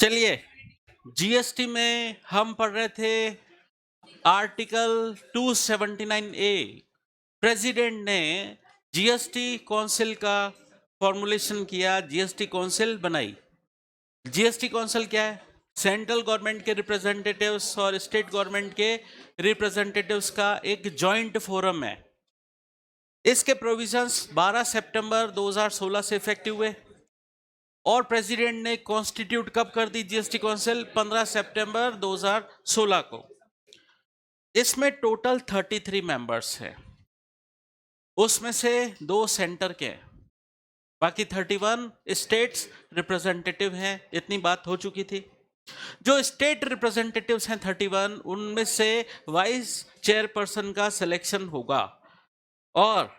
चलिए, जीएसटी में हम पढ़ रहे थे आर्टिकल 279 ए। प्रेसिडेंट ने जीएसटी काउंसिल का फॉर्मुलेशन किया, जीएसटी काउंसिल बनाई। जीएसटी काउंसिल क्या है? सेंट्रल गवर्नमेंट के रिप्रेजेंटेटिव्स और स्टेट गवर्नमेंट के रिप्रेजेंटेटिव्स का एक जॉइंट फोरम है। इसके प्रोविजंस 12 सितंबर 2016 से इफेक्टिव हुए और प्रेसिडेंट ने कॉन्स्टिट्यूट कब कर दी जीएसटी काउंसिल? 15 सितंबर 2016 को। इसमें टोटल 33 मेंबर्स हैं, उसमें से 2 सेंटर के हैं, बाकी 31 स्टेट्स रिप्रेजेंटेटिव हैं। इतनी बात हो चुकी थी। जो स्टेट रिप्रेजेंटेटिव्स हैं 31, उनमें से वाइस चेयरपर्सन का सिलेक्शन होगा और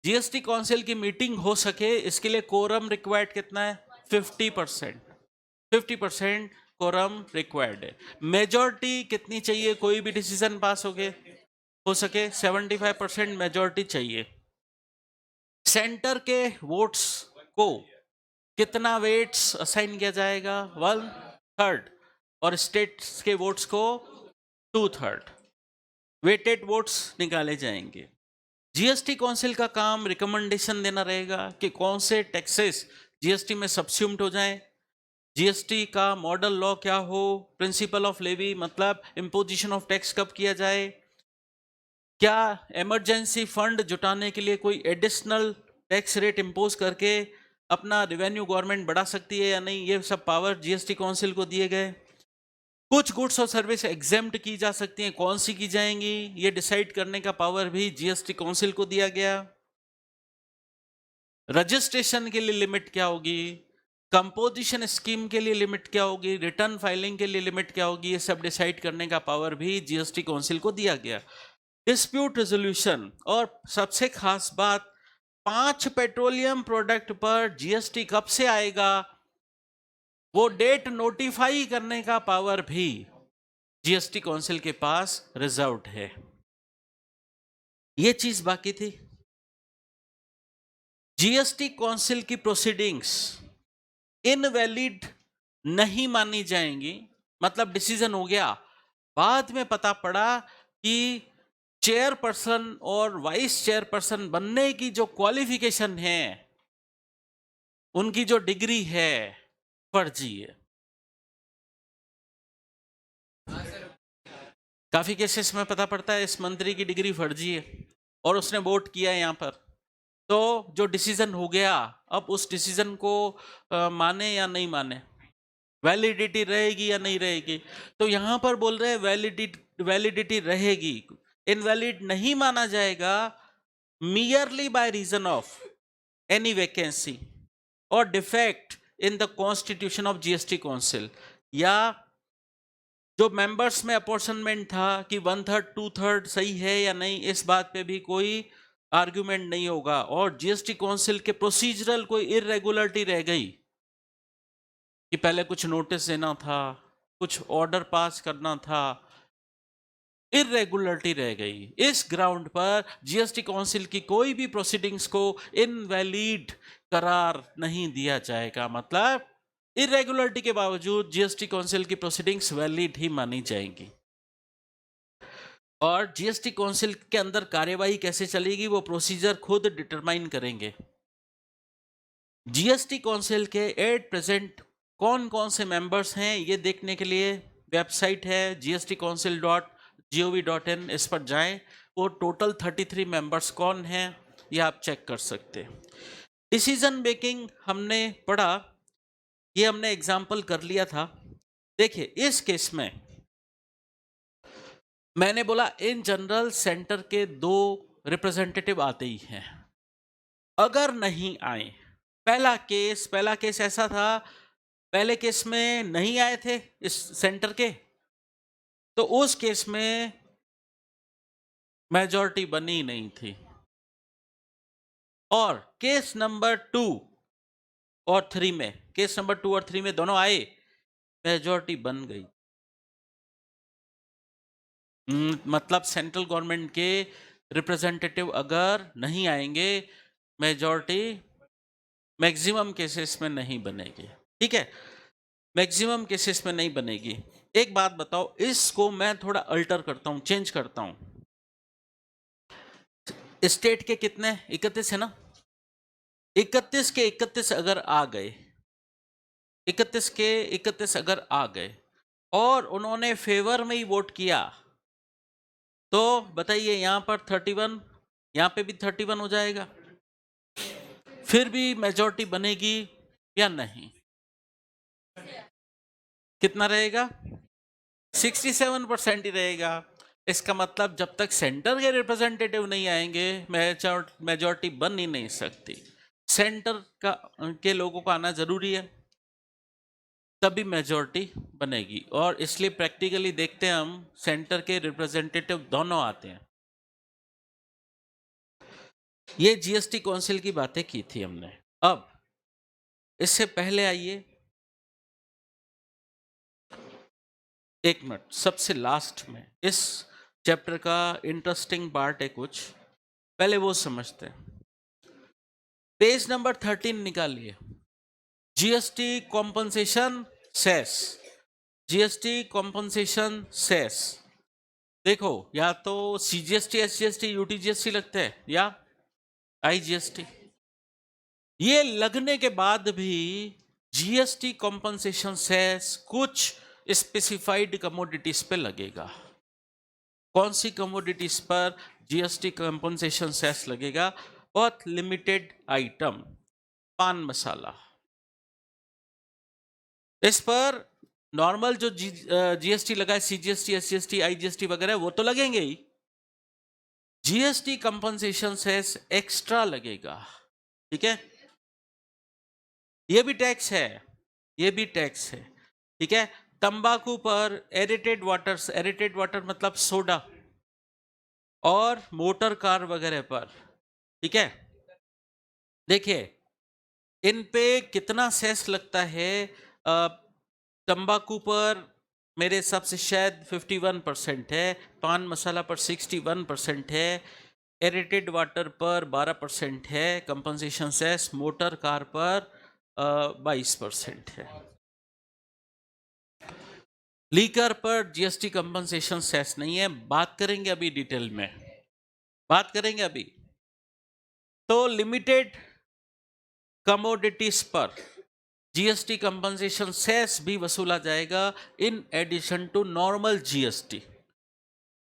जीएसटी काउंसिल की मीटिंग हो सके इसके लिए कोरम रिक्वायर्ड कितना है? 50%। 50% कोरम रिक्वायर्ड है। मेजॉरिटी कितनी चाहिए? कोई भी डिसीजन पास हो सके 75% मेजॉरिटी चाहिए। सेंटर के वोट्स को कितना वेट्स असाइन किया जाएगा? 1/3 और स्टेट्स के वोट्स को 2/3 वेटेड वोट्स निकाले जाएंगे। जीएसटी काउंसिल का काम रिकमेंडेशन देना रहेगा कि कौन से टैक्सेस जीएसटी में सब्स्यूम्ड हो जाएं, जीएसटी का मॉडल लॉ क्या हो, प्रिंसिपल ऑफ लेवी मतलब इंपोजिशन ऑफ टैक्स कब किया जाए, क्या इमरजेंसी फंड जुटाने के लिए कोई एडिशनल टैक्स रेट इंपोज करके अपना रेवेन्यू गवर्नमेंट बढ़ा सकती है या नहीं, ये सब पावर जीएसटी काउंसिल को दिए गए। कुछ गुड्स और सर्विस एग्जेम्प्ट की जा सकती हैं, कौन सी की जाएंगी ये डिसाइड करने का पावर भी जीएसटी काउंसिल को दिया गया। रजिस्ट्रेशन के लिए लिमिट क्या होगी, कंपोजिशन स्कीम के लिए लिमिट क्या होगी, रिटर्न फाइलिंग के लिए लिमिट क्या होगी, ये सब डिसाइड करने का पावर भी जीएसटी काउंसिल को दिया गया। डिस्प्यूट रेजोल्यूशन और सबसे खास बात, 5 पेट्रोलियम प्रोडक्ट पर जीएसटी कब से आएगा वो डेट नोटिफाई करने का पावर भी जीएसटी काउंसिल के पास रिजर्व्ड है। ये चीज बाकी थी। जीएसटी काउंसिल की प्रोसीडिंग्स इनवैलिड नहीं मानी जाएंगी, मतलब डिसीजन हो गया, बाद में पता पड़ा कि चेयरपर्सन और वाइस चेयरपर्सन बनने की जो क्वालिफिकेशन है, उनकी जो डिग्री है, फर्जी है। काफी केसेस में पता पड़ता है इस मंत्री की डिग्री फर्जी है और उसने वोट किया है यहाँ पर, तो जो डिसीजन हो गया अब उस डिसीजन को माने या नहीं माने, वैलिडिटी रहेगी या नहीं रहेगी। तो यहां पर बोल रहे हैं वैलिडिटी रहेगी, इनवैलिड नहीं माना जाएगा merely by reason of any vacancy और defect in the constitution of GST council, या जो मेंबर्स में अपॉर्शनमेंट था कि 1/3 2/3 सही है या नहीं, इस बात पे भी कोई आर्गुमेंट नहीं होगा। और जीएसटी काउंसिल के प्रोसीजरल कोई इरेगुलरिटी रह गई कि पहले कुछ नोटिस देना था, कुछ ऑर्डर पास करना था, इरेगुलरिटी रह गई, इस ग्राउंड पर जीएसटी काउंसिल की कोई भी प्रोसीडिंग्स को इनवैलिड करार नहीं दिया जाएगा। मतलब इरेगुलरिटी के बावजूद जीएसटी काउंसिल की प्रोसीडिंग्स वैलिड ही मानी जाएंगी। और जीएसटी काउंसिल के अंदर कार्यवाही कैसे चलेगी वो प्रोसीजर खुद डिटरमाइन करेंगे। जीएसटी काउंसिल के एट प्रेजेंट कौन कौन से मेंबर्स हैं ये देखने के लिए वेबसाइट है gstcouncil.gov.in, इस पर जाएं। वो टोटल 33 मेंबर्स कौन हैं ये आप चेक कर सकते हैं। डिसीजन मेकिंग हमने पढ़ा, ये हमने एग्जाम्पल कर लिया था। देखिए इस केस में मैंने बोला इन जनरल सेंटर के 2 रिप्रेजेंटेटिव आते ही हैं। अगर नहीं आए, पहला केस ऐसा था, पहले केस में नहीं आए थे इस सेंटर के, तो उस केस में मेजॉरिटी बनी नहीं थी। और केस नंबर 2 और 3 में, केस नंबर 2 और 3 में दोनों आए, मेजॉरिटी बन गई। मतलब सेंट्रल गवर्नमेंट के रिप्रेजेंटेटिव अगर नहीं आएंगे, मेजॉरिटी मैक्सिमम केसेस में नहीं बनेगी। ठीक है, मैक्सिमम केसेस में नहीं बनेगी। एक बात बताओ, इसको मैं थोड़ा अल्टर करता हूं, चेंज करता हूं। स्टेट के कितने 31 है ना, 31 के 31 अगर आ गए, 31 के 31 अगर आ गए और उन्होंने फेवर में ही वोट किया, तो बताइए यहां पर 31, यहां पे भी 31 हो जाएगा, फिर भी मेजॉरिटी बनेगी या नहीं? कितना रहेगा? 67% ही रहेगा। इसका मतलब जब तक सेंटर के रिप्रेजेंटेटिव नहीं आएंगे मेजॉरिटी बन ही नहीं सकती। सेंटर का के लोगों को आना जरूरी है, तभी मेजॉरिटी बनेगी। और इसलिए प्रैक्टिकली देखते हैं हम, सेंटर के रिप्रेजेंटेटिव दोनों आते हैं। ये जीएसटी काउंसिल की बातें की थी हमने। अब इससे पहले आइए, एक मिनट, सबसे लास्ट में इस चैप्टर का इंटरेस्टिंग पार्ट है कुछ, पहले वो समझते हैं। पेज नंबर 13 निकालिए, GST compensation cess. GST compensation cess देखो, या तो सीजीएसटी, एसजीएसटी, यूटीजीएसटी लगते हैं या आईजीएसटी। ये लगने के बाद भी जीएसटी कॉम्पनसेशन सेस कुछ स्पेसिफाइड कमोडिटीज पे लगेगा। कौन सी कमोडिटीज पर जीएसटी कॉम्पनसेशन सेस लगेगा? बहुत लिमिटेड आइटम, पान मसाला। इस पर नॉर्मल जो जीएसटी लगा है, सीजीएसटी, एसजीएसटी, आईजीएसटी वगैरह, वो तो लगेंगे ही। जीएसटी कंपनसेशन सेस एक्स्ट्रा लगेगा, ठीक है? ये भी टैक्स है, ये भी टैक्स है, ठीक है? तंबाकू पर, एरेटेड वाटर मतलब सोडा, और मोटर कार वगैरह पर, ठीक है? देखिए इन पे कितना सेस लगता है। तंबाकू पर मेरे हिसाब से शायद 51% है, पान मसाला पर 61% है, एरेटेड वाटर पर 12% है कंपनसेशन सेस, मोटर कार पर 22% है। लीकर पर जीएसटी कंपनसेशन सेस नहीं है, बात करेंगे अभी डिटेल में, बात करेंगे अभी। तो लिमिटेड कमोडिटीज पर जीएसटी कंपनसेशन सेस भी वसूला जाएगा in addition to normal GST,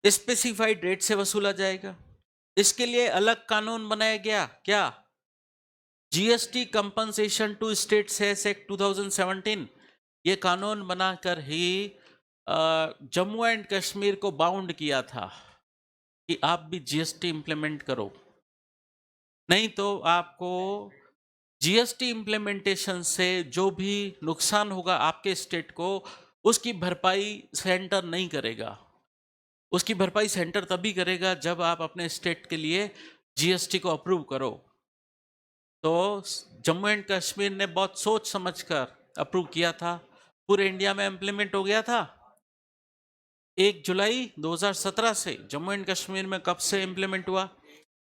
specified rate से वसूला जाएगा। इसके लिए अलग कानून बनाया गया, क्या? GST compensation to state cess act 2017। ये कानून बनाकर ही जम्मू एंड कश्मीर को बाउंड किया था कि आप भी जीएसटी इंप्लीमेंट करो, नहीं तो आपको जीएसटी इंप्लीमेंटेशन से जो भी नुकसान होगा आपके स्टेट को, उसकी भरपाई सेंटर नहीं करेगा। उसकी भरपाई सेंटर तभी करेगा जब आप अपने स्टेट के लिए जीएसटी को अप्रूव करो। तो जम्मू एंड कश्मीर ने बहुत सोच समझकर अप्रूव किया था, पूरे इंडिया में इंप्लीमेंट हो गया था 1 जुलाई 2017 से। जम्मू एंड कश्मीर में कब से इंप्लीमेंट हुआ?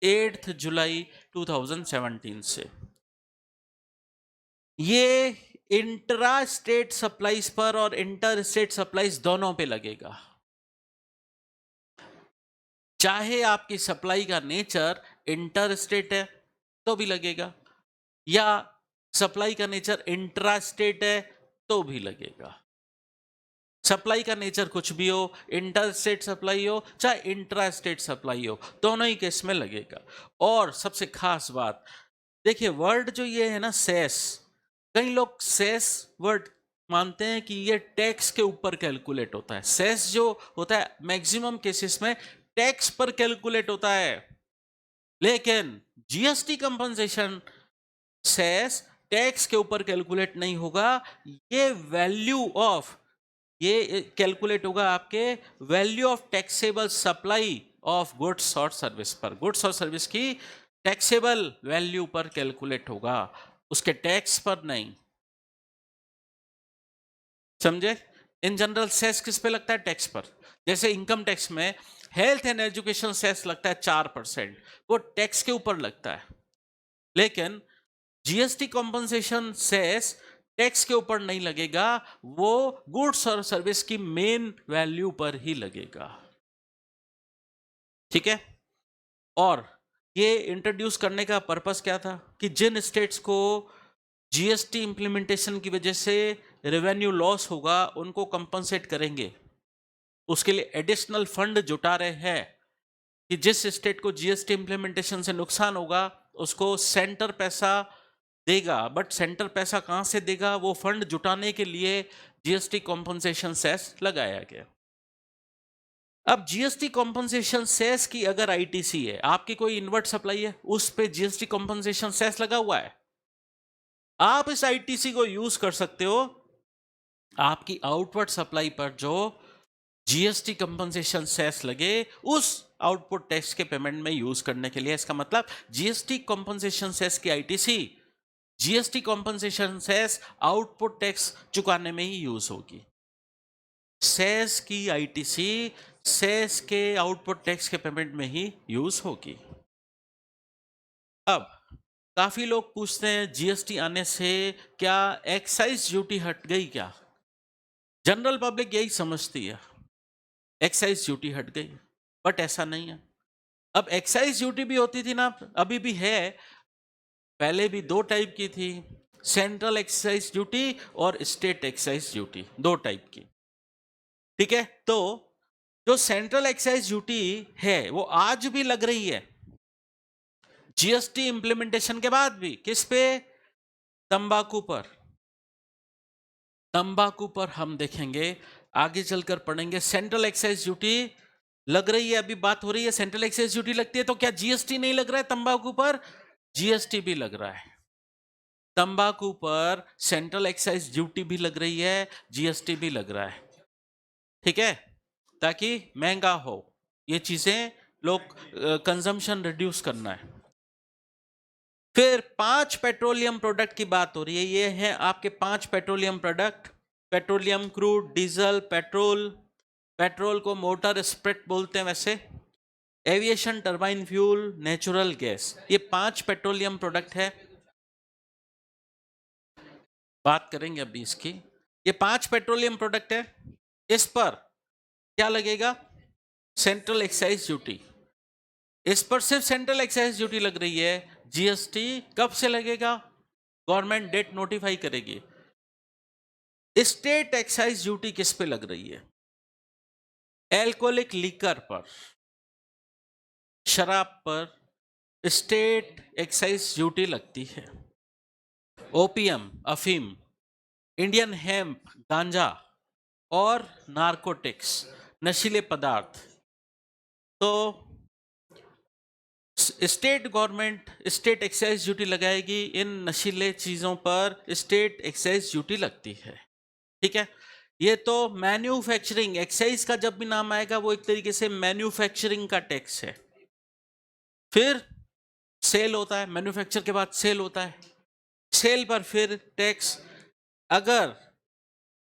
8 जुलाई 2017 से। ये इंट्रा स्टेट सप्लाईज पर और इंटर स्टेट सप्लाईज दोनों पे लगेगा। चाहे आपकी सप्लाई का नेचर इंटर स्टेट है तो भी लगेगा, या सप्लाई का नेचर इंट्रा स्टेट है तो भी लगेगा। सप्लाई का नेचर कुछ भी हो, इंटर स्टेट सप्लाई हो चाहे इंट्रा स्टेट सप्लाई हो, दोनों ही केस में लगेगा। और सबसे खास बात देखिए, वर्ड जो ये है ना सेस, कई लोग सेस वर्ड मानते हैं कि ये टैक्स के ऊपर कैलकुलेट होता है। सेस जो होता है मैक्सिमम केसेस में टैक्स पर कैलकुलेट होता है, लेकिन जीएसटी कंपनसेशन सेस टैक्स के ऊपर कैलकुलेट नहीं होगा। ये वैल्यू ऑफ, ये कैलकुलेट होगा आपके value of taxable supply of goods और सर्विस पर। गुड्स और सर्विस की टैक्सेबल वैल्यू पर कैलकुलेट होगा, उसके टैक्स पर नहीं। समझे? इन जनरल सेस किस पे लगता है? टैक्स पर। जैसे इनकम टैक्स में हेल्थ एंड एजुकेशन सेस लगता है 4%, वो टैक्स के ऊपर लगता है। लेकिन जीएसटी कॉम्पनसेशन सेस टैक्स के ऊपर नहीं लगेगा, वो गुड्स और सर्विस की मेन वैल्यू पर ही लगेगा। ठीक है। और ये इंट्रोड्यूस करने का पर्पस क्या था कि जिन स्टेट्स को जीएसटी इंप्लीमेंटेशन की वजह से रेवेन्यू लॉस होगा उनको कंपनसेट करेंगे। उसके लिए एडिशनल फंड जुटा रहे हैं कि जिस स्टेट को जीएसटी इंप्लीमेंटेशन से नुकसान होगा उसको सेंटर पैसा देगा, बट सेंटर पैसा कहां से देगा, वो फंड जुटाने के लिए जीएसटी कॉम्पनसेशन सेस लगाया गया। अब जीएसटी कॉम्पनसेशन सेस की अगर आईटीसी है, आपकी कोई इनवर्ट सप्लाई है, उस पे जीएसटी कॉम्पनसेशन सेस लगा हुआ है, आप इस आईटीसी को यूज कर सकते हो आपकी आउटवर्ड सप्लाई पर जो जीएसटी कंपनसेशन सेस लगे उस आउटपुट टैक्स के पेमेंट में यूज करने के लिए। इसका मतलब जीएसटी कंपनसेशन सेस की ITC GST compensation cess output tax चुकाने में ही यूज होगी। सेस की आईटीसी सेस के आउटपुट टैक्स के पेमेंट में ही यूज होगी। अब काफी लोग पूछते हैं जीएसटी आने से क्या एक्साइज ड्यूटी हट गई क्या? जनरल पब्लिक यही समझती है एक्साइज ड्यूटी हट गई, बट ऐसा नहीं है। अब एक्साइज ड्यूटी भी होती थी ना, अभी भी है, पहले भी दो टाइप की थी, सेंट्रल एक्साइज ड्यूटी और स्टेट एक्साइज ड्यूटी, दो टाइप की। ठीक है, तो जो सेंट्रल एक्साइज ड्यूटी है वो आज भी लग रही है जीएसटी इंप्लीमेंटेशन के बाद भी। किस पे? तंबाकू पर। तंबाकू पर हम देखेंगे, आगे चलकर पढ़ेंगे, सेंट्रल एक्साइज ड्यूटी लग रही है, अभी बात हो रही है सेंट्रल एक्साइज ड्यूटी लगती है, तो क्या जीएसटी नहीं लग रहा है तंबाकू पर? जीएसटी भी लग रहा है। तंबाकू पर सेंट्रल एक्साइज ड्यूटी भी लग रही है, जीएसटी भी लग रहा है। ठीक है, ताकि महंगा हो ये चीजें, लोग कंजम्पशन रिड्यूस करना है। फिर 5 पेट्रोलियम प्रोडक्ट की बात हो रही है, ये है आपके 5 petroleum product, petroleum crude, diesel, petrol, petrol को मोटर स्प्रिट बोलते हैं वैसे, aviation turbine fuel, natural gas, ये 5 पेट्रोलियम प्रोडक्ट है, बात करेंगे अभी इसकी। ये 5 पेट्रोलियम प्रोडक्ट है, इस पर क्या लगेगा? Central excise duty. इस पर सिर्फ सेंट्रल एक्साइज ड्यूटी लग रही है, जीएसटी कब से लगेगा? गवर्नमेंट डेट नोटिफाई करेगी। स्टेट एक्साइज ड्यूटी किस पे लग रही है? एल्कोहलिक लिकर पर, शराब पर स्टेट एक्साइज ड्यूटी लगती है। ओपियम, अफीम, इंडियन हेम्प, गांजा और नारकोटिक्स, नशीले पदार्थ, तो state government state excise duty लगाएगी। इन नशीले चीजों पर स्टेट एक्साइज ड्यूटी लगती है। ठीक है, ये तो मैन्युफैक्चरिंग, एक्साइज का जब भी नाम आएगा वो एक तरीके से मैन्युफैक्चरिंग का टैक्स है। फिर सेल होता है, मैन्युफैक्चर के बाद सेल होता है, सेल पर फिर टैक्स। अगर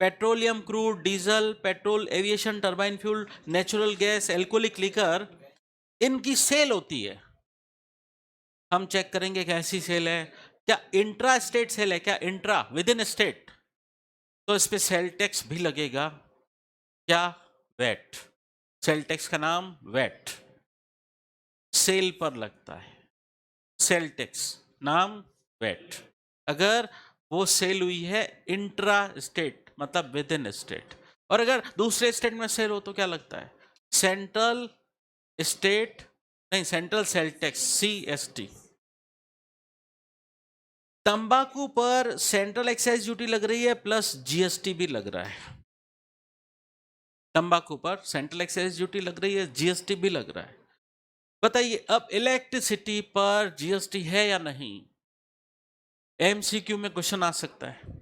petroleum crude, diesel, petrol, aviation turbine fuel, natural gas, alcoholic liquor, इनकी सेल होती है, हम चेक करेंगे कैसी सेल है, क्या इंट्रा स्टेट सेल है, क्या इंट्रा विद इन स्टेट, तो इस पे सेल टैक्स भी लगेगा। क्या? वेट। सेल टैक्स का नाम वेट, सेल पर लगता है, सेल टैक्स नाम वेट। अगर वो सेल हुई है इंट्रा स्टेट मतलब विद इन स्टेट, और अगर दूसरे स्टेट में सेल हो तो क्या लगता है? सेंट्रल स्टेट, नहीं सेंट्रल सेल टैक्स, सीएसटी। तंबाकू पर सेंट्रल एक्साइज ड्यूटी लग रही है प्लस जीएसटी भी लग रहा है। तंबाकू पर सेंट्रल एक्साइज ड्यूटी लग रही है, जीएसटी भी लग रहा है। बताइए अब इलेक्ट्रिसिटी पर जीएसटी है या नहीं? एमसीक्यू में क्वेश्चन आ सकता है।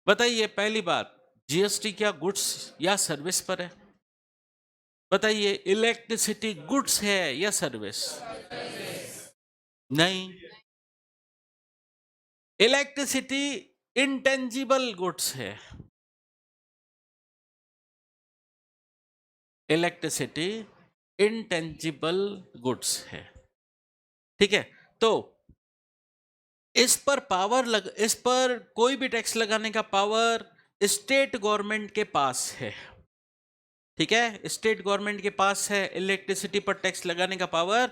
बताइए पहली बात, जीएसटी क्या गुड्स या सर्विस पर है? बताइए इलेक्ट्रिसिटी गुड्स है या सर्विस? नहीं, इलेक्ट्रिसिटी इंटेंजिबल गुड्स है। इलेक्ट्रिसिटी इंटेंजिबल गुड्स है। ठीक है, तो इस पर कोई भी टैक्स लगाने का पावर स्टेट गवर्नमेंट के पास है। ठीक है, स्टेट गवर्नमेंट के पास है इलेक्ट्रिसिटी पर टैक्स लगाने का पावर।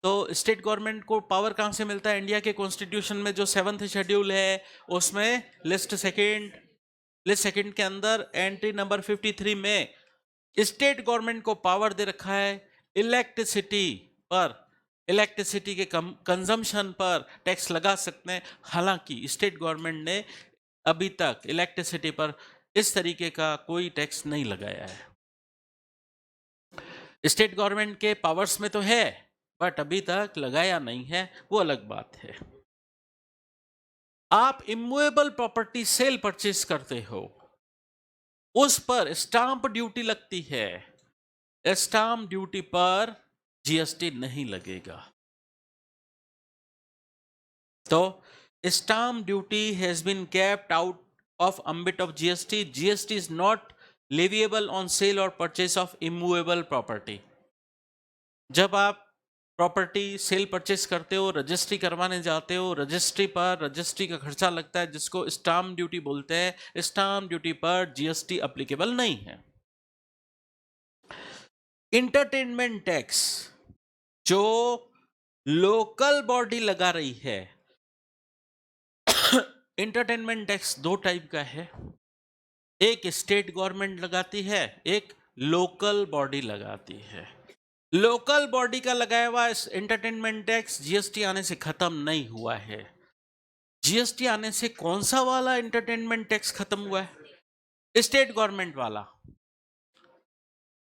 तो स्टेट गवर्नमेंट को पावर कहां से मिलता है? इंडिया के कॉन्स्टिट्यूशन में जो 7th शेड्यूल है उसमें लिस्ट सेकंड के अंदर एंट्री नंबर 53 में स्टेट गवर्नमेंट को पावर दे रखा है इलेक्ट्रिसिटी के कंजम्पशन पर टैक्स लगा सकते हैं। हालांकि स्टेट गवर्नमेंट ने अभी तक इलेक्ट्रिसिटी पर इस तरीके का कोई टैक्स नहीं लगाया है। स्टेट गवर्नमेंट के पावर्स में तो है बट अभी तक लगाया नहीं है, वो अलग बात है। आप इमूवेबल प्रॉपर्टी सेल परचेज करते हो, उस पर स्टाम्प ड्यूटी लगती है। स्टाम्प ड्यूटी पर जीएसटी नहीं लगेगा। तो stamp duty has been kept out of ambit of GST. GST is not leviable on sale or purchase of immovable property. जब आप प्रॉपर्टी सेल परचेस करते हो, रजिस्ट्री करवाने जाते हो, रजिस्ट्री पर रजिस्ट्री का खर्चा लगता है जिसको स्टाम्प ड्यूटी बोलते हैं। स्टाम्प ड्यूटी पर जीएसटी एप्लीकेबल नहीं है। इंटरटेनमेंट टैक्स जो लोकल बॉडी लगा रही है, इंटरटेनमेंट टैक्स दो टाइप का है, एक स्टेट गवर्नमेंट लगाती है, एक लोकल बॉडी लगाती है। लोकल बॉडी का लगाया हुआ एंटरटेनमेंट टैक्स जीएसटी आने से खत्म नहीं हुआ है। जीएसटी आने से कौन सा वाला एंटरटेनमेंट टैक्स खत्म हुआ है? स्टेट गवर्नमेंट वाला।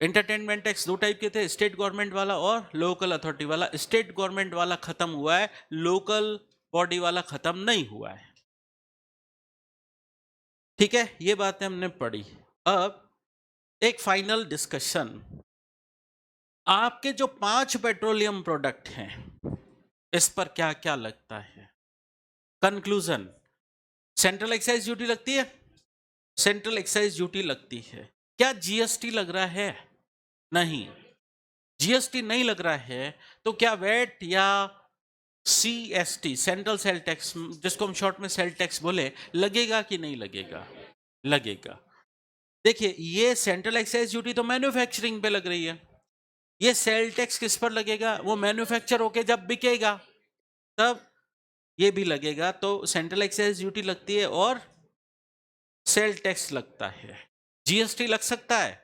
एंटरटेनमेंट टैक्स दो टाइप के थे, स्टेट गवर्नमेंट वाला और लोकल अथॉरिटी वाला। स्टेट गवर्नमेंट वाला खत्म हुआ है, लोकल बॉडी वाला खत्म नहीं हुआ है। ठीक है, ये बातें हमने पढ़ी। अब एक फाइनल डिस्कशन, आपके जो 5 पेट्रोलियम प्रोडक्ट हैं इस पर क्या क्या लगता है? कंक्लूजन, सेंट्रल एक्साइज ड्यूटी लगती है, सेंट्रल एक्साइज ड्यूटी लगती है। क्या जीएसटी लग रहा है? नहीं, जीएसटी नहीं लग रहा है। तो क्या वैट या सीएसटी, सेंट्रल सेल टैक्स, जिसको हम शॉर्ट में सेल टैक्स बोले, लगेगा कि नहीं लगेगा? लगेगा। देखिए, ये सेंट्रल एक्साइज ड्यूटी तो मैन्युफैक्चरिंग पे लग रही है, ये सेल टैक्स किस पर लगेगा? वो मैन्युफैक्चर होके जब बिकेगा तब ये भी लगेगा। तो सेंट्रल एक्साइज ड्यूटी लगती है और सेल टैक्स लगता है। जीएसटी लग सकता है,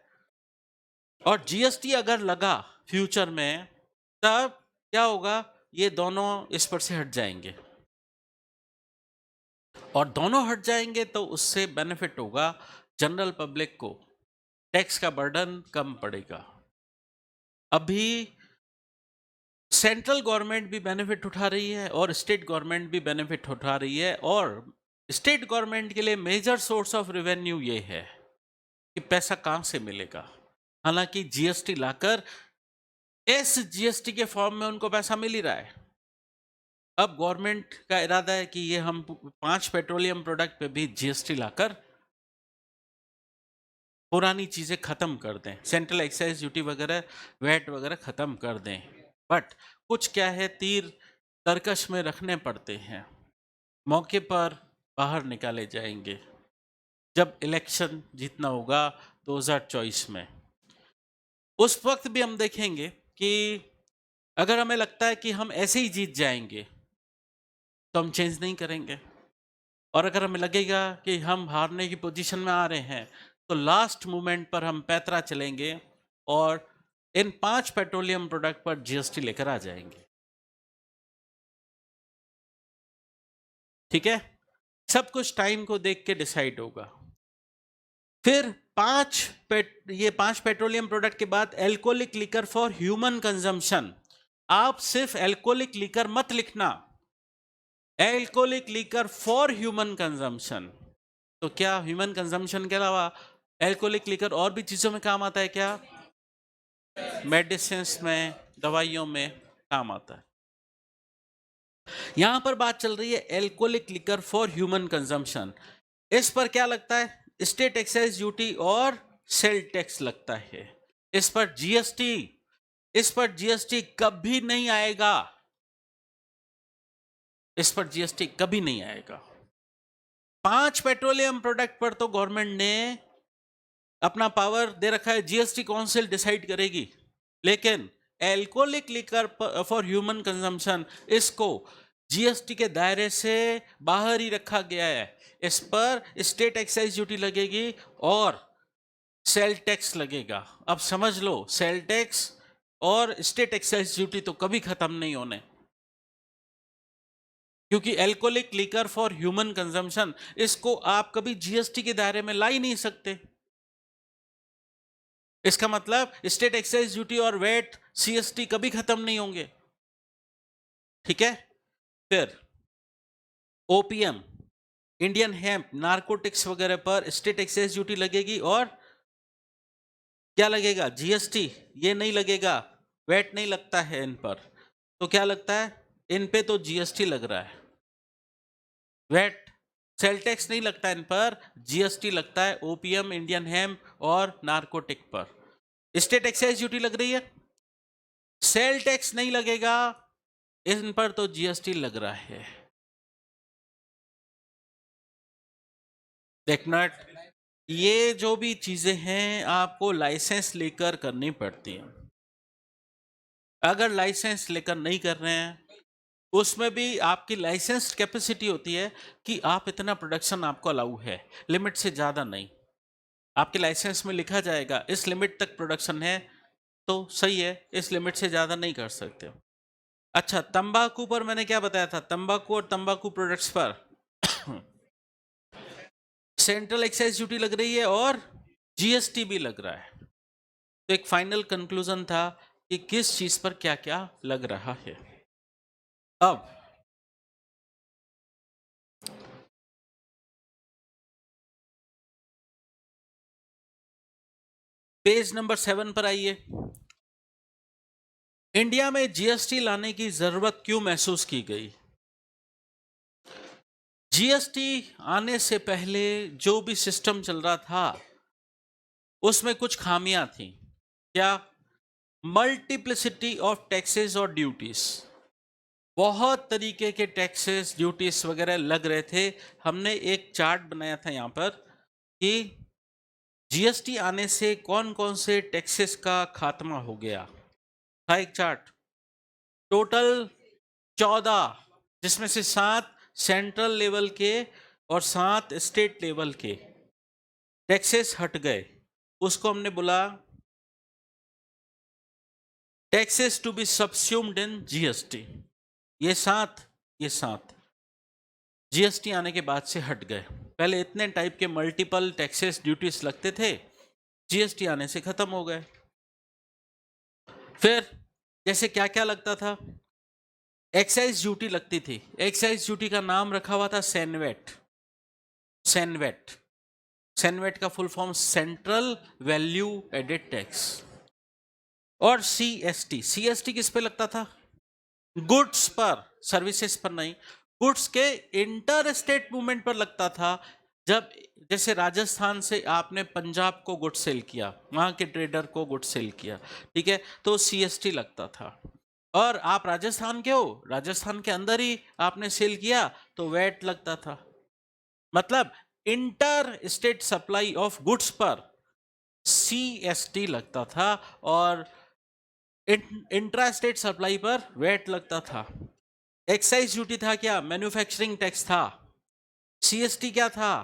और जीएसटी अगर लगा फ्यूचर में तब क्या होगा? ये दोनों इस पर से हट जाएंगे, और दोनों हट जाएंगे तो उससे बेनिफिट होगा जनरल पब्लिक को, टैक्स का बर्डन कम पड़ेगा। अभी सेंट्रल गवर्नमेंट भी बेनिफिट उठा रही है और स्टेट गवर्नमेंट भी बेनिफिट उठा रही है, और स्टेट गवर्नमेंट के लिए मेजर सोर्स ऑफ रेवेन्यू ये है कि पैसा कहां से मिलेगा। हालांकि जीएसटी लाकर इस जीएसटी के फॉर्म में उनको पैसा मिल ही रहा है। अब गवर्नमेंट का इरादा है कि ये हम 5 पेट्रोलियम प्रोडक्ट पे भी जीएसटी लाकर पुरानी चीजें खत्म कर दें, सेंट्रल एक्साइज ड्यूटी वगैरह, वैट वगैरह खत्म कर दें। बट कुछ क्या है, तीर तरकश में रखने पड़ते हैं, मौके पर बाहर निकाले जाएंगे जब इलेक्शन जीतना होगा 2024 में। उस वक्त भी हम देखेंगे कि अगर हमें लगता है कि हम ऐसे ही जीत जाएंगे तो हम चेंज नहीं करेंगे, और अगर हमें लगेगा कि हम हारने की पोजीशन में आ रहे हैं तो लास्ट मोमेंट पर हम पैतरा चलेंगे और इन 5 पेट्रोलियम प्रोडक्ट पर जीएसटी लेकर आ जाएंगे। ठीक है, सब कुछ टाइम को देख के डिसाइड होगा। फिर ये 5 पेट्रोलियम प्रोडक्ट के बाद alcoholic liquor for human consumption. आप सिर्फ एल्कोहलिक लिकर मत लिखना, alcoholic liquor for human consumption. तो क्या ह्यूमन कंजम्पशन के अलावा एल्कोहलिक लिकर और भी चीजों में काम आता है क्या? मेडिसिन में, दवाइयों में काम आता है। यहां पर बात चल रही है alcoholic liquor for human consumption. इस पर क्या लगता है? स्टेट एक्साइज ड्यूटी और सेल टैक्स लगता है। इस पर जीएसटी कभी नहीं आएगा। इस पर जीएसटी कभी नहीं आएगा। 5 पेट्रोलियम प्रोडक्ट पर तो गवर्नमेंट ने अपना पावर दे रखा है, जीएसटी काउंसिल डिसाइड करेगी, लेकिन alcoholic liquor for human consumption, इसको जीएसटी के दायरे से बाहर ही रखा गया है। इस पर स्टेट एक्साइज ड्यूटी लगेगी और सेल टैक्स लगेगा। अब समझ लो, सेल टैक्स और स्टेट एक्साइज ड्यूटी तो कभी खत्म नहीं होने, क्योंकि alcoholic liquor for human consumption, इसको आप कभी जीएसटी के दायरे में ला ही नहीं सकते। इसका मतलब स्टेट एक्साइज ड्यूटी और वेट, सीएसटी कभी खत्म नहीं होंगे। ठीक है। फिर ओपीएम, इंडियन हेम्प, नारकोटिक्स वगैरह पर स्टेट एक्साइज ड्यूटी लगेगी और क्या लगेगा? जीएसटी। ये नहीं लगेगा, वेट नहीं लगता है इन पर, तो क्या लगता है? इन पे तो जीएसटी लग रहा है। वेट, सेल टैक्स नहीं लगता इन पर, जीएसटी लगता है ओपीएम, इंडियन हेम्प और नारकोटिक पर। स्टेट एक्साइज ड्यूटी लग रही है, सेल टैक्स नहीं लगेगा, इन पर तो जीएसटी लग रहा है। देखना, ये जो भी चीजें हैं आपको लाइसेंस लेकर करनी पड़ती हैं। अगर लाइसेंस लेकर नहीं कर रहे हैं, उसमें भी आपकी लाइसेंस कैपेसिटी होती है कि आप इतना प्रोडक्शन आपको अलाउ है, लिमिट से ज़्यादा नहीं। आपके लाइसेंस में लिखा जाएगा इस लिमिट तक प्रोडक्शन है, तो सही है, इस लिमिट से ज़्यादा नहीं कर सकते। अच्छा, तंबाकू पर मैंने क्या बताया था? तंबाकू और तंबाकू प्रोडक्ट्स पर सेंट्रल एक्साइज ड्यूटी लग रही है और जीएसटी भी लग रहा है। तो एक फाइनल कंक्लूजन था कि किस चीज पर क्या क्या लग रहा है। अब पेज नंबर 7 पर आइए। इंडिया में जीएसटी लाने की जरूरत क्यों महसूस की गई? जीएसटी आने से पहले जो भी सिस्टम चल रहा था उसमें कुछ खामियां थी। क्या? मल्टीप्लिसिटी ऑफ टैक्सेस और ड्यूटीज, बहुत तरीके के टैक्सेस, ड्यूटीज वगैरह लग रहे थे। हमने एक चार्ट बनाया था यहाँ पर कि जीएसटी आने से कौन कौन से टैक्सेस का खात्मा हो गया था। एक चार्ट, टोटल 14, जिसमें से 7 सेंट्रल लेवल के और 7 स्टेट लेवल के टैक्सेस हट गए। उसको हमने बोला taxes to be subsumed in GST. ये 7 जीएसटी आने के बाद से हट गए। पहले इतने टाइप के मल्टीपल टैक्सेस, ड्यूटीज लगते थे, जीएसटी आने से खत्म हो गए। फिर जैसे क्या क्या लगता था? एक्साइज ड्यूटी लगती थी। एक्साइज ड्यूटी का नाम रखा हुआ था सेनवेट। सेनवेट, सेनवेट का full form central value added tax. और सीएसटी, सीएसटी किस पे लगता था? गुड्स पर, सर्विसेज पर नहीं, गुड्स के इंटर स्टेट मूवमेंट पर लगता था। जब जैसे राजस्थान से आपने पंजाब को गुड्स सेल किया, वहां के ट्रेडर को गुड्स सेल किया, ठीक है, तो सीएसटी लगता था। और आप राजस्थान के हो, राजस्थान के अंदर ही आपने सेल किया तो वेट लगता था। मतलब inter state supply of goods पर सीएसटी लगता था और इंट्रा स्टेट सप्लाई पर वेट लगता था। एक्साइज ड्यूटी था क्या? मैन्युफैक्चरिंग टैक्स था। सीएसटी क्या था?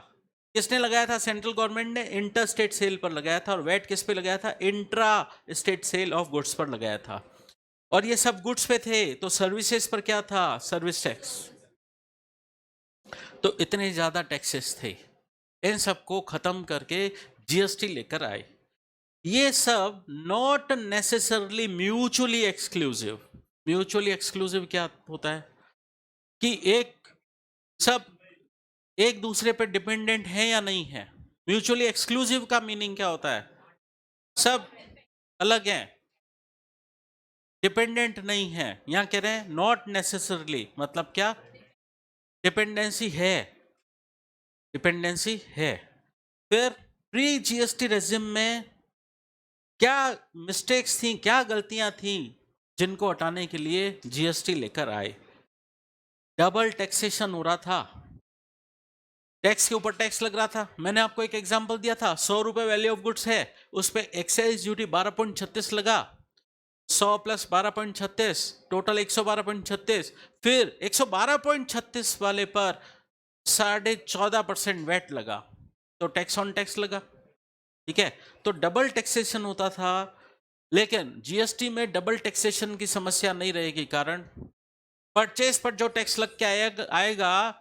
किसने लगाया था? सेंट्रल गवर्नमेंट ने इंटर स्टेट सेल पर लगाया था। और वेट किस पे लगाया था? Intra state sale of goods पर लगाया था। और ये सब गुड्स पे थे, तो सर्विसेज पर क्या था? Service tax. तो इतने ज्यादा टैक्सेस थे, इन सबको खत्म करके जीएसटी लेकर आए। ये सब not necessarily mutually exclusive. Mutually exclusive क्या होता है? कि सब एक दूसरे पर डिपेंडेंट है या नहीं है। म्यूचुअली एक्सक्लूसिव का मीनिंग क्या होता है? सब अलग हैं, डिपेंडेंट नहीं है। यहां कह रहे हैं नॉट नेसेसरली, मतलब क्या? डिपेंडेंसी है, डिपेंडेंसी है। फिर प्री जीएसटी रेजिम में क्या मिस्टेक्स थी, क्या गलतियां थी, जिनको हटाने के लिए जीएसटी लेकर आए। डबल टैक्सेशन हो रहा था, टैक्स के ऊपर टैक्स लग रहा था। मैंने आपको एक एग्जांपल दिया था, 100 रुपए वैल्यू ऑफ गुड्स है, उस पे एक्साइज ड्यूटी 12.36 लगा, 100 प्लस 12.36 टोटल 112.36, फिर 112.36 वाले पर 14.5% वैट लगा, तो टैक्स ऑन टैक्स लगा। ठीक है, तो डबल टैक्सेशन होता था। लेकिन जीएसटी में डबल टैक्सेशन की समस्या नहीं रहेगी, कारण परचेज पर जो टैक्स लग के आएगा,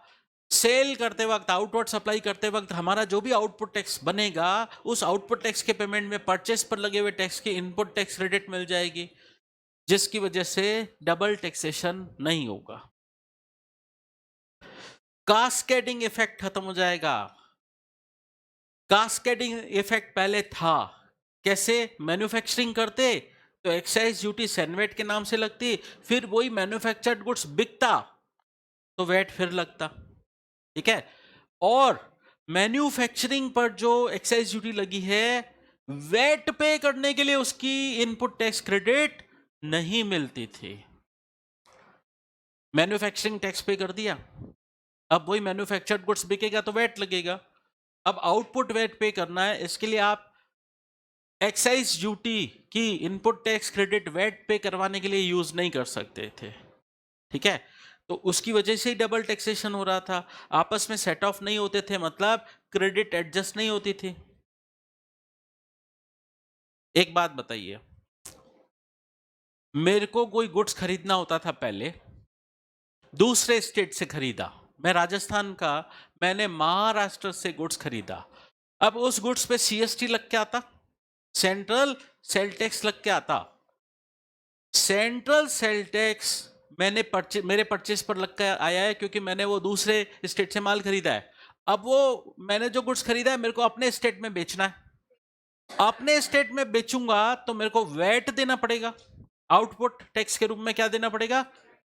सेल करते वक्त, आउटवर्ड सप्लाई करते वक्त हमारा जो भी आउटपुट टैक्स बनेगा, उस आउटपुट टैक्स के पेमेंट में परचेज पर लगे हुए टैक्स की इनपुट टैक्स क्रेडिट मिल जाएगी, जिसकी वजह से डबल टैक्सेशन नहीं होगा। कास्केडिंग इफेक्ट खत्म हो जाएगा। कास्केडिंग इफेक्ट पहले था, कैसे? मैन्युफैक्चरिंग करते तो एक्साइज ड्यूटी सैनवेट के नाम से लगती, फिर वही मैन्युफैक्चर्ड गुड्स बिकता तो वैट फिर लगता। ठीक है, और मैन्युफैक्चरिंग पर जो एक्साइज ड्यूटी लगी है, वैट पे करने के लिए उसकी इनपुट टैक्स क्रेडिट नहीं मिलती थी। मैन्युफैक्चरिंग टैक्स पे कर दिया, अब वही मैन्युफैक्चर्ड गुड्स बिकेगा तो वैट लगेगा। अब आउटपुट वैट पे करना है, इसके लिए आप एक्साइज ड्यूटी की इनपुट टैक्स क्रेडिट वैट पे करवाने के लिए यूज नहीं कर सकते थे। ठीक है, तो उसकी वजह से ही डबल टैक्सेशन हो रहा था, आपस में सेट ऑफ नहीं होते थे, मतलब क्रेडिट एडजस्ट नहीं होती थी। एक बात बताइए, मेरे को कोई गुड्स खरीदना होता था पहले, दूसरे स्टेट से खरीदा, मैं राजस्थान का, मैंने महाराष्ट्र से गुड्स खरीदा, अब उस गुड्स पे सीएसटी लग के आता, सेंट्रल सेल टैक्स लग के आता। सेंट्रल सेल टैक्स मेरे परचेज पर लग कर आया है, क्योंकि मैंने वो दूसरे स्टेट से माल खरीदा है। अब वो मैंने जो गुड्स खरीदा है, मेरे को अपने स्टेट में बेचना है, अपने स्टेट में बेचूंगा तो मेरे को वैट देना पड़ेगा, आउटपुट टैक्स के रूप में क्या देना पड़ेगा?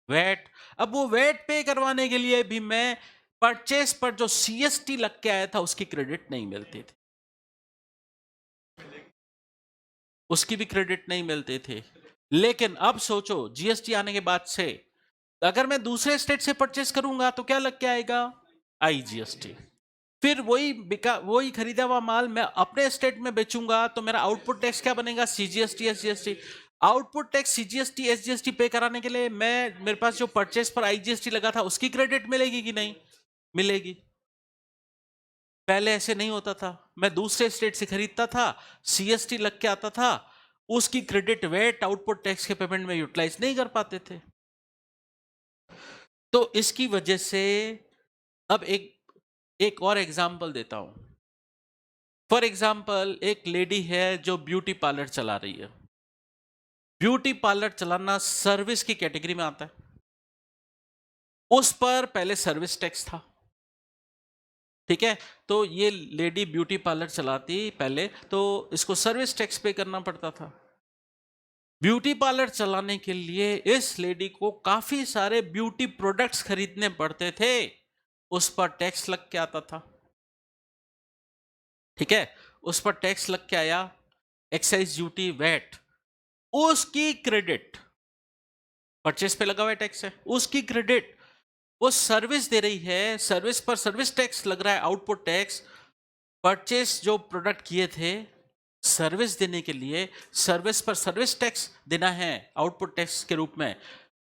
वैट। अब वो वैट पे करवाने के लिए भी मैं परचेस पर जो सीएसटी लग के आया था उसकी क्रेडिट नहीं मिलती थी, उसकी भी क्रेडिट नहीं मिलती थी। लेकिन अब सोचो, जीएसटी आने के बाद से अगर मैं दूसरे स्टेट से परचेस करूंगा तो क्या लग के आएगा? आईजीएसटी। फिर वही खरीदा हुआ माल मैं अपने स्टेट में बेचूंगा तो मेरा आउटपुट टैक्स क्या बनेगा? CGST, SGST. Output tax CGST SGST पे कराने के लिए मेरे पास जो परचेस पर आईजीएसटी लगा था उसकी क्रेडिट मिलेगी कि नहीं मिलेगी? पहले ऐसे नहीं होता था, मैं दूसरे स्टेट से खरीदता था, सीएसटी लग के आता था, उसकी क्रेडिट वेट आउटपुट टैक्स के पेमेंट में यूटिलाइज नहीं कर पाते थे। तो इसकी वजह से अब एक और एग्जांपल देता हूं। फॉर एग्जाम्पल, एक लेडी है जो ब्यूटी पार्लर चला रही है। ब्यूटी पार्लर चलाना सर्विस की कैटेगरी में आता है, उस पर पहले सर्विस टैक्स था। ठीक है, तो ये लेडी ब्यूटी पार्लर चलाती पहले, तो इसको सर्विस टैक्स पे करना पड़ता था। ब्यूटी पार्लर चलाने के लिए इस लेडी को काफी सारे ब्यूटी प्रोडक्ट्स खरीदने पड़ते थे, उस पर टैक्स लग के आता था। ठीक है, उस पर टैक्स लग के आया, एक्साइज ड्यूटी वैट, उसकी क्रेडिट, परचेस पे लगा हुआ टैक्स है, उसकी क्रेडिट, वो सर्विस दे रही है, सर्विस पर सर्विस टैक्स लग रहा है, आउटपुट टैक्स। परचेस जो प्रोडक्ट किए थे, सर्विस देने के लिए सर्विस पर सर्विस टैक्स देना है आउटपुट टैक्स के रूप में।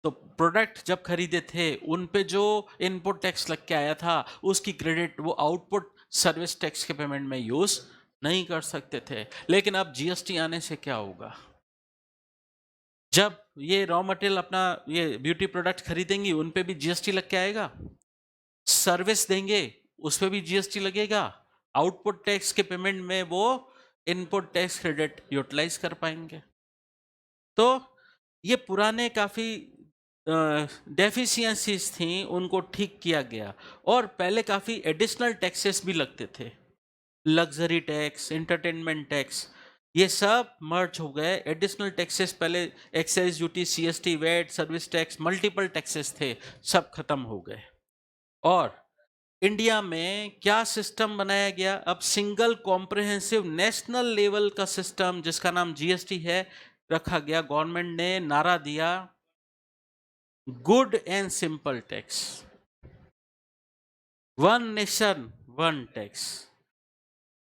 तो प्रोडक्ट जब खरीदे थे उन पे जो इनपुट टैक्स लग के आया था उसकी क्रेडिट वो आउटपुट सर्विस टैक्स के पेमेंट में यूज नहीं कर सकते थे। लेकिन अब जीएसटी आने से क्या होगा? जब ये रॉ मटेरियल अपना ये ब्यूटी प्रोडक्ट खरीदेंगी उन पे भी जीएसटी लग के आएगा, सर्विस देंगे उस पे भी जीएसटी लगेगा, आउटपुट टैक्स के पेमेंट में वो इनपुट टैक्स क्रेडिट यूटिलाइज कर पाएंगे। तो ये पुराने काफी डेफिशिएंसीज थी, उनको ठीक किया गया। और पहले काफी एडिशनल टैक्सेस भी लगते थे, लग्जरी टैक्स, एंटरटेनमेंट टैक्स, ये सब मर्ज हो गए। एडिशनल टैक्सेस पहले excise duty, CST, VAT, service tax, multiple taxes थे, सब खत्म हो गए। और इंडिया में क्या सिस्टम बनाया गया? अब सिंगल कॉम्प्रिहेंसिव नेशनल लेवल का सिस्टम जिसका नाम जीएसटी है रखा गया। गवर्नमेंट ने नारा दिया, good and simple tax, one nation one tax.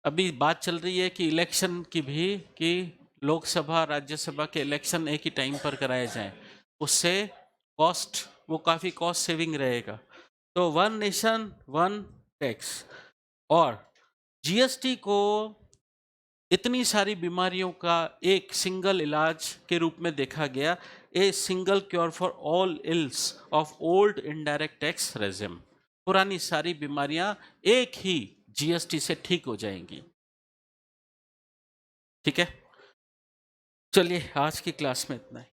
अभी बात चल रही है कि इलेक्शन की भी, कि लोकसभा राज्यसभा के इलेक्शन एक ही टाइम पर कराए जाएं, उससे कॉस्ट, वो काफ़ी कॉस्ट सेविंग रहेगा। तो वन नेशन वन टैक्स। और जीएसटी को इतनी सारी बीमारियों का एक सिंगल इलाज के रूप में देखा गया, a single cure for all ills of old indirect tax regime. पुरानी सारी बीमारियां एक ही जीएसटी से ठीक हो जाएंगी। ठीक है, चलिए आज की क्लास में इतना ही।